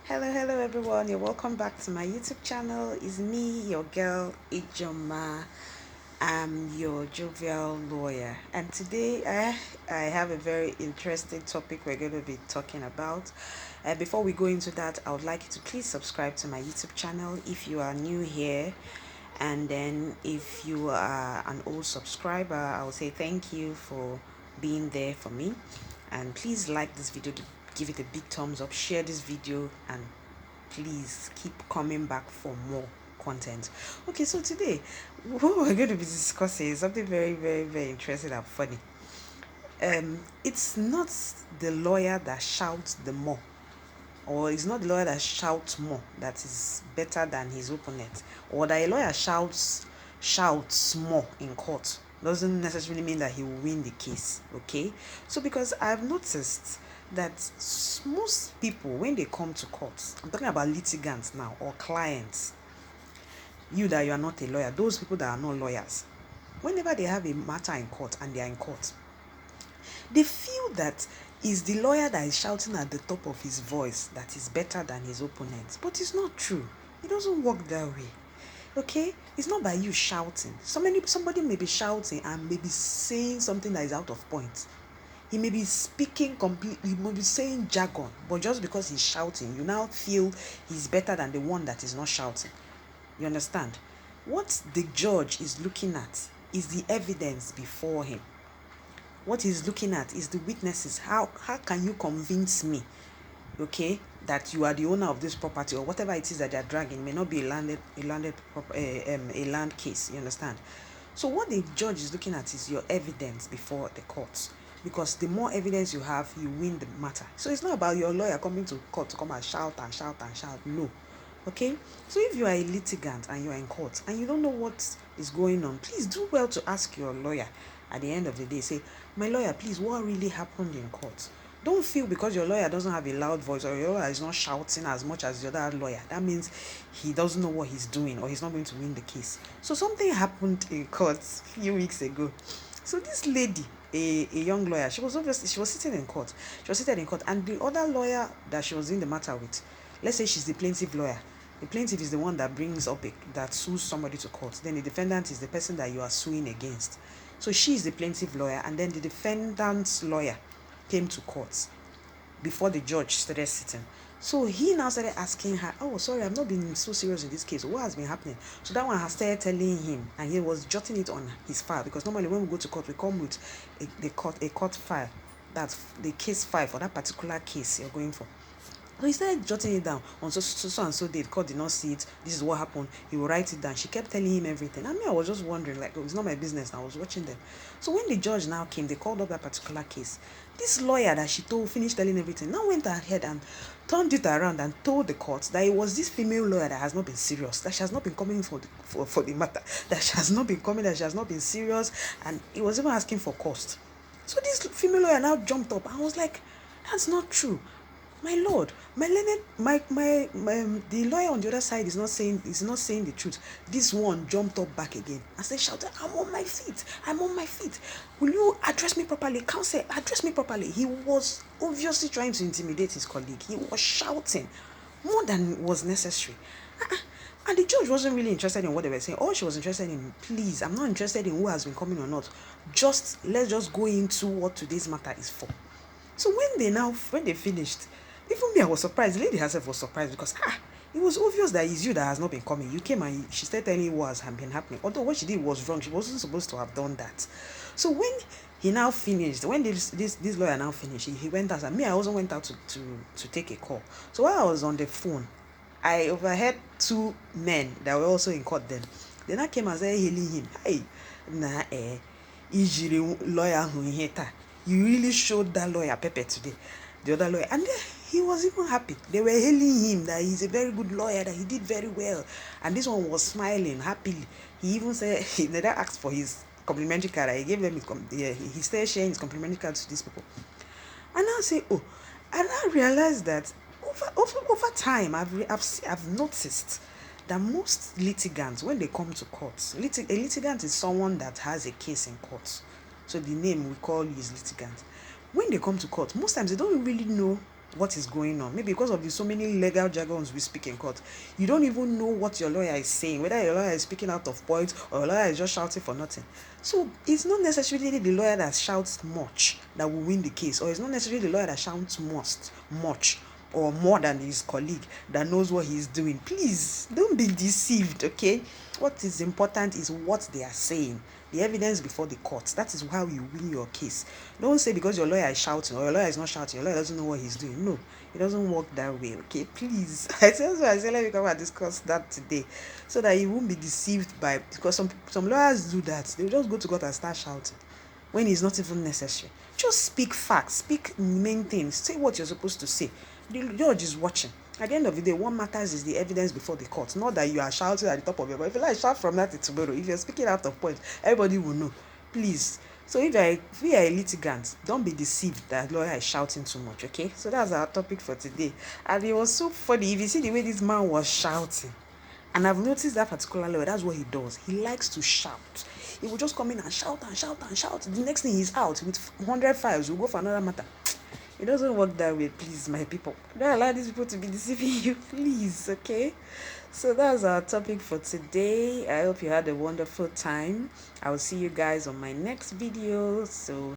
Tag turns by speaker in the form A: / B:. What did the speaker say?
A: Hello everyone. You're welcome back to my YouTube channel. It's me, your girl Ijoma. I'm your jovial lawyer, and today I have a very interesting topic we're going to be talking about. Before we go into that, I would like you to please subscribe to my YouTube channel if you are new here, and then if you are an old subscriber, I will say thank you for being there for me, and please like this video, give it a big thumbs up, share this video, and please keep coming back for more content. Okay, so today what we're going to be discussing is something very interesting and funny. It's not the lawyer that shouts the more, or it's not the lawyer that shouts more that is better than his opponent, or that a lawyer shouts more in court doesn't necessarily mean that he will win the case. Okay, so because I've noticed that most people, when they come to court, I'm talking about litigants now or clients, you that you are not a lawyer, those people that are not lawyers, whenever they have a matter in court and they are in court, they feel that is the lawyer that is shouting at the top of his voice that is better than his opponent. But it's not true. It doesn't work that way. Okay? It's not by you shouting. Somebody may be shouting and may be saying something that is out of point. He may be speaking completely, he may be saying jargon, but just because he's shouting, you now feel he's better than the one that is not shouting. You understand? What the judge is looking at is the evidence before him. What he's looking at is the witnesses. How can you convince me, okay, that you are the owner of this property, or whatever it is that they're dragging may not be a land case. You understand? So what the judge is looking at is your evidence before the court, because the more evidence you have, you win the matter. So it's not about your lawyer coming to court to come and shout and shout and shout. No. Okay, so if you are a litigant and you are in court and you don't know what is going on, please do well to ask your lawyer at the end of the day. Say, my lawyer, please, what really happened in court? Don't feel because your lawyer doesn't have a loud voice or your lawyer is not shouting as much as the other lawyer, that means he doesn't know what he's doing or he's not going to win the case. So something happened in court a few weeks ago. So this lady, a young lawyer, she was sitting in court. She was seated in court, and the other lawyer that she was in the matter with, let's say she's the plaintiff lawyer. The plaintiff is the one that brings up that sues somebody to court. Then the defendant is the person that you are suing against. So she is the plaintiff lawyer, and then the defendant's lawyer came to court before the judge started sitting. So he now started asking her, oh, sorry, I've not been so serious in this case. What has been happening? So that one has started telling him, and he was jotting it on his file, because normally when we go to court, we come with a court file. That's the case file for that particular case you're going for. So he started jotting it down on so and so date. Court did not see it. This is what happened. He will write it down. She kept telling him everything. I was just wondering, like, oh, it's not my business. I was watching them. So when the judge now came, they called up that particular case. This lawyer that she told finished telling everything now went ahead and turned it around and told the court that it was this female lawyer that has not been serious, that she has not been coming for the matter, that she has not been coming, that she has not been serious, and he was even asking for cost. So this female lawyer now jumped up and was like, that's not true. My lord, my learned, the lawyer on the other side is not saying the truth. This one jumped up back again and said, shouted, I'm on my feet. I'm on my feet. Will you address me properly? Counsel, address me properly. He was obviously trying to intimidate his colleague. He was shouting more than was necessary. And the judge wasn't really interested in what they were saying. All she was interested in, please, I'm not interested in who has been coming or not. Let's just go into what today's matter is for. So when they finished, even me, I was surprised. The lady herself was surprised, because it was obvious that it's you that has not been coming. You came and she started telling you what has been happening. Although what she did was wrong. She wasn't supposed to have done that. So when he now finished, when this lawyer now finished, he went out, and me, I also went out to take a call. So while I was on the phone, I overheard two men that were also in court then. Then I came and started hailing him. Hey, ijiri lawyer who you really showed that lawyer pepper today, the other lawyer. And he was even happy. They were hailing him that he's a very good lawyer, that he did very well. And this one was smiling happily. He even said he never asked for his complimentary card. He gave them he started sharing his complimentary card to these people. And I say, oh, and I realized that over time, I've noticed that most litigants, when they come to court, a litigant is someone that has a case in court. So the name we call is litigant. When they come to court, most times they don't really know what is going on. Maybe because of the so many legal jargons we speak in court, you don't even know what your lawyer is saying, whether your lawyer is speaking out of point or your lawyer is just shouting for nothing. So it's not necessarily the lawyer that shouts much that will win the case, or it's not necessarily the lawyer that shouts much or more than his colleague that knows what he's doing. Please don't be deceived, okay? What is important is what they are saying, the evidence before the court. That is how you win your case. Don't say because your lawyer is shouting or your lawyer is not shouting, your lawyer doesn't know what he's doing. No, it doesn't work that way, okay? Please. I said so. I said let me come and discuss that today, so that you won't be deceived by, because some lawyers do that. They just go to court and start shouting when it's not even necessary. Just speak facts, speak main things, say what you're supposed to say. The judge is watching. At the end of the day, what matters is the evidence before the court, not that you are shouting at the top of your voice. If you like, shout from that to tomorrow. If you're speaking out of point, everybody will know. Please. So if you are a litigant, don't be deceived that lawyer is shouting too much, okay? So that's our topic for today. And it was so funny. If you see the way this man was shouting, and I've noticed that particular lawyer, that's what he does. He likes to shout. He will just come in and shout and shout and shout. The next thing he's out with 100 files. We'll go for another matter. It doesn't work that way, please, my people. Don't allow these people to be deceiving you, please, okay? So that's our topic for today. I hope you had a wonderful time. I will see you guys on my next video. So